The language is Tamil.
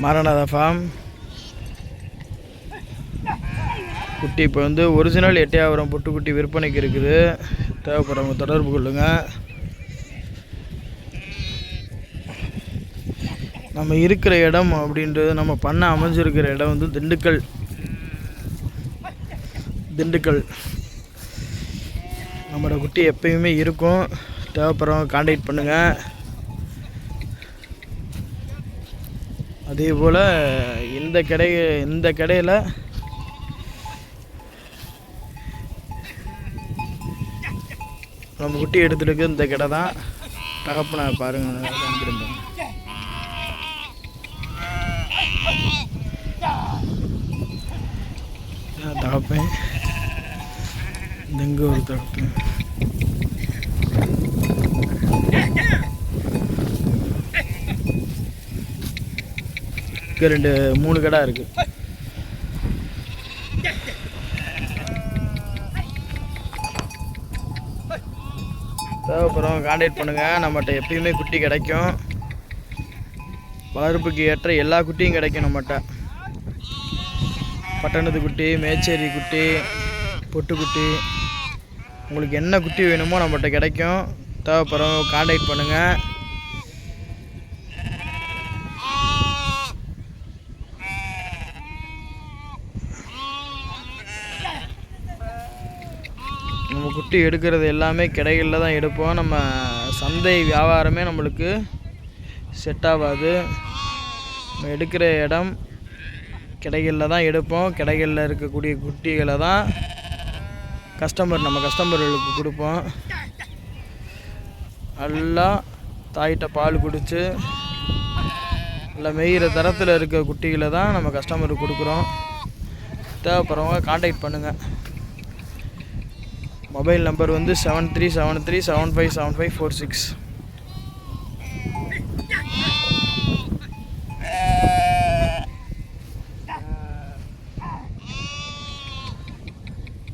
மாரநாதா ஃபார்ம் குட்டி இப்போ வந்து ஒரிஜினல் எட்டையாவரம் பொட்டுக்குட்டி விற்பனைக்கு இருக்குது. தேவைப்படுறவங்க தொடர்பு கொள்ளுங்கள். நம்ம இருக்கிற இடம் அப்படின்றது நம்ம பண்ண அமைஞ்சிருக்கிற இடம் வந்து திண்டுக்கல். நம்மளோட குட்டி எப்பயுமே இருக்கும். தேவைப்படுறவங்க கான்டாக்ட் பண்ணுங்கள். அதே போல் இந்த கடையில் நம்ம குட்டி எடுத்துருக்கு. இந்த கடை தான் தகப்பனை பாருங்கள். தகப்பேன் இங்கே ஒரு தகப்பேன். இங்கே 3 கடை இருக்குது. தேவைப்படுறவங்க கான்டாக்ட் பண்ணுங்கள். நம்மகிட்ட எப்பயுமே குட்டி கிடைக்கும். வளர்ப்புக்கு ஏற்ற எல்லா குட்டியும் கிடைக்கும். நம்மகிட்ட பட்டணத்து குட்டி, மேச்சேரி குட்டி, பொட்டுக்குட்டி, உங்களுக்கு என்ன குட்டி வேணுமோ நம்மகிட்ட கிடைக்கும். தேவைப்படுறவங்க கான்டாக்ட் பண்ணுங்கள். நம்ம குட்டி எடுக்கிறது எல்லாமே கடைகளில் தான் எடுப்போம். நம்ம சந்தை வியாபாரமே நம்மளுக்கு செட் ஆகாது. நம்ம எடுக்கிற இடம் கடைகளில் தான் எடுப்போம். கடைகளில் இருக்கக்கூடிய குட்டிகளை தான் நம்ம கஸ்டமர்களுக்கு கொடுப்போம். நல்லா தாயிட்ட பால் குடித்து நல்லா மேய்கிற தரத்தில் இருக்க குட்டிகளை தான் நம்ம கஸ்டமருக்கு கொடுக்குறோம். தேவைப்படுறவங்க கான்டாக்ட் பண்ணுங்கள். மொபைல் நம்பர் வந்து 7373757546.